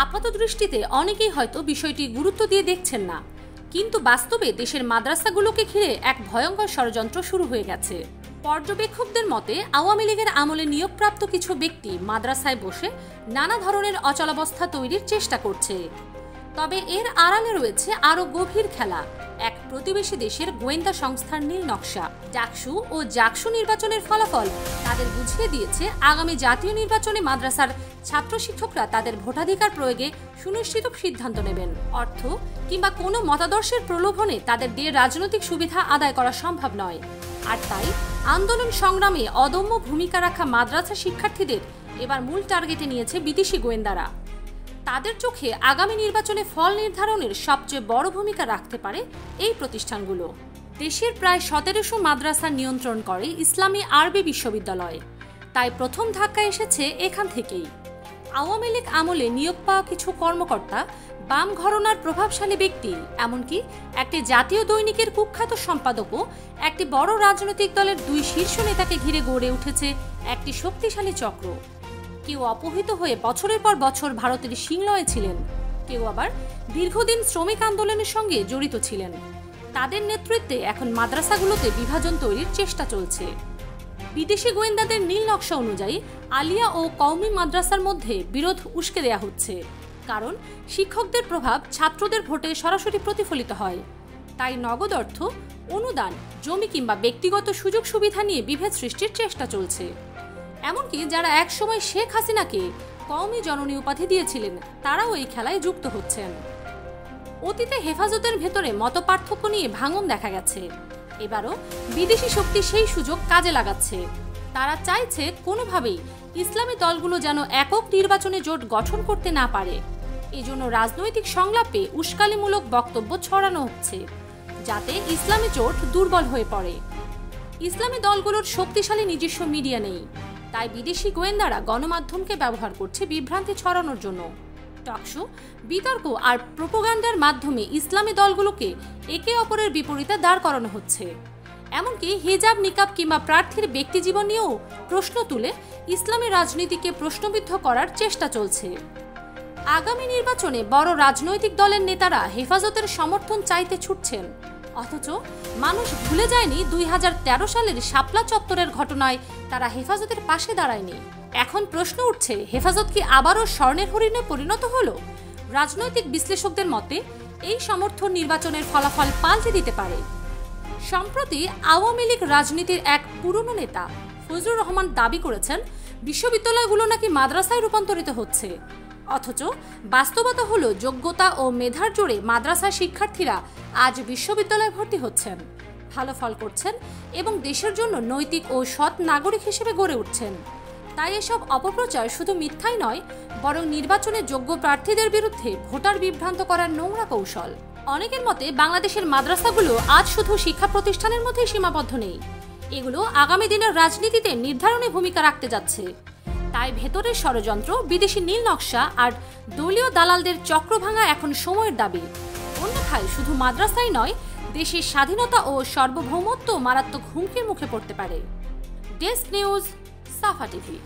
আপাতদৃষ্টিতে অনেকেই হয়তো বিষয়টি গুরুত্ব দিয়ে দেখছেন না, কিন্তু বাস্তবে দেশের মাদ্রাসাগুলোকে ঘিরে এক ভয়ঙ্কর ষড়যন্ত্র শুরু হয়ে গেছে। পর্যবেক্ষকদের মতে আওয়ামী লীগের আমলে নিয়োগপ্রাপ্ত কিছু ব্যক্তি মাদ্রাসায় বসে নানা ধরনের অচলাবস্থা তৈরির চেষ্টা করছে। তবে এর আড়ালে রয়েছে আরও গভীর খেলা, এক প্রতিবেশী দেশের গোয়েন্দা সংস্থার নীল নকশা। ডাকসু ও জাকসু নির্বাচনের ফলাফল তাদের বুঝিয়ে দিয়েছে আগামী জাতীয় নির্বাচনে মাদ্রাসার ছাত্র শিক্ষকরা তাদের ভোটাধিকার প্রয়োগে সুনিশ্চিত সিদ্ধান্ত নেবেন। অর্থ কিংবা কোনো মতাদর্শের প্রলোভনে তাদের দিয়ে রাজনৈতিক সুবিধা আদায় করা সম্ভব নয়। আর তাই আন্দোলন সংগ্রামে অদম্য ভূমিকা রাখা মাদ্রাসা শিক্ষার্থীদের এবার মূল টার্গেটে নিয়েছে বিদেশি গোয়েন্দারা। তাদের চোখে আগামী নির্বাচনে ফল নির্ধারণের সবচেয়ে বড় ভূমিকা রাখতে পারে এই প্রতিষ্ঠানগুলো। দেশের প্রায় 1700 মাদ্রাসা নিয়ন্ত্রণ করে ইসলামী আরবি বিশ্ববিদ্যালয়, তাই প্রথম ধাক্কা এসেছে এখান থেকেই। আওয়ামী লীগ আমলে নিয়োগ পাওয়া কিছু কর্মকর্তা, বাম ঘরানার প্রভাবশালী ব্যক্তি, এমনকি একটি জাতীয় দৈনিকের কুখ্যাত সম্পাদকও একটি বড় রাজনৈতিক দলের 2 শীর্ষ নেতাকে ঘিরে গড়ে উঠেছে একটি শক্তিশালী চক্র। কেউ অপহৃত হয়ে বছরের পর বছর ভারতের সিংলয়ে ছিলেন, কেউ আবার দীর্ঘদিন শ্রমিক আন্দোলনের সঙ্গে জড়িত ছিলেন। তাদের নেতৃত্বে এখন মাদ্রাসাগুলোতে বিভাজন তৈরির চেষ্টা চলছে। বিদেশি গোয়েন্দাদের নীল নকশা অনুযায়ী আলিয়া ও কওমি মাদ্রাসার মধ্যে বিরোধ উস্কে দেওয়া হচ্ছে, কারণ শিক্ষকদের প্রভাব ছাত্রদের ভোটে সরাসরি প্রতিফলিত হয়। তাই নগদ অর্থ, অনুদান, জমি কিংবা ব্যক্তিগত সুযোগ সুবিধা নিয়ে বিভেদ সৃষ্টির চেষ্টা চলছে। এমনকি যারা একসময় শেখ হাসিনাকে কওমি জননী উপাধি দিয়েছিলেন, তারাও এই খেলায় যুক্ত হচ্ছেন। অতীতে হেফাজতের ভেতরে মতপার্থক্য নিয়ে ভাঙন দেখা গেছে, এবারও বিদেশি শক্তি সেই সুযোগ কাজে লাগাচ্ছে। তারা চাইছে কোনোভাবেই ইসলামী দলগুলো যেন একক নির্বাচনে জোট গঠন করতে না পারে। এজন্য রাজনৈতিক সংলাপে উস্কানিমূলক বক্তব্য ছড়ানো হচ্ছে, যাতে ইসলামী জোট দুর্বল হয়ে পড়ে। ইসলামী দলগুলোর শক্তিশালী নিজস্ব মিডিয়া নেই, তাই বিদেশি গোয়েন্দারা গণমাধ্যমকে ব্যবহার করছে বিভ্রান্তি ছড়ানোর জন্য। টকশো, বিতর্ক আর প্রোপাগান্ডার মাধ্যমে ইসলামী দলগুলোকে একে অপরের বিপরীতে দাঁড় করানো হচ্ছে। এমনকি হিজাব, নিকাব কিংবা প্রার্থীর ব্যক্তিজীবন নিয়েও প্রশ্ন তুলে ইসলামী রাজনীতিকে প্রশ্নবিদ্ধ করার চেষ্টা চলছে। আগামী নির্বাচনে বড় রাজনৈতিক দলের নেতারা হেফাজতের সমর্থন চাইতে ছুটছেন, অথচ মানুষ ভুলে যায়নি 2013 সালের শাপলা চত্বরের ঘটনায় তারা হেফাজতের পাশে দাঁড়ায়নি। এখন প্রশ্ন উঠছে, হেফাজত কি আবারও স্বর্ণের হরিণে পরিণত হলো? রাজনৈতিক বিশ্লেষকদের মতে এই সমর্থন নির্বাচনের ফলাফল পাল্টে দিতে পারে। সম্প্রতি আওয়ামী লীগ রাজনীতির এক পুরনো নেতা ফজলুর রহমান দাবি করেছেন, বিশ্ববিদ্যালয়গুলো নাকি মাদ্রাসায় রূপান্তরিত হচ্ছে, অথচ বাস্তবতা হলো যোগ্যতা ও মেধার জোরে মাদ্রাসা শিক্ষার্থীরা আজ বিশ্ববিদ্যালয়ে ভর্তি হচ্ছেন, ভালো ফল করছেন এবং দেশের জন্য নৈতিক ও সৎ নাগরিক হিসেবে গড়ে উঠছেন। তাই এসব অপপ্রচার শুধু মিথ্যাই নয়, বরং নির্বাচনে যোগ্য প্রার্থীদের বিরুদ্ধে ভোটার বিভ্রান্ত করার নোংরা কৌশল। অনেকের মতে বাংলাদেশের মাদ্রাসাগুলো আজ শুধু শিক্ষা প্রতিষ্ঠানের মধ্যে সীমাবদ্ধ নেই, এগুলো আগামী দিনের রাজনীতিতে নির্ধারণী ভূমিকা রাখতে যাচ্ছে। তাই ভেতরের ষড়যন্ত্র, বিদেশি নীল নকশা আর দলীয় দালালদের চক্র ভাঙা এখন সময়ের দাবি। অন্যথায় শুধু মাদ্রাসাই নয়, দেশের স্বাধীনতা ও সার্বভৌমত্ব মারাত্মক হুমকির মুখে পড়তে পারে। ডেস্ক নিউজ, সাফা টিভি।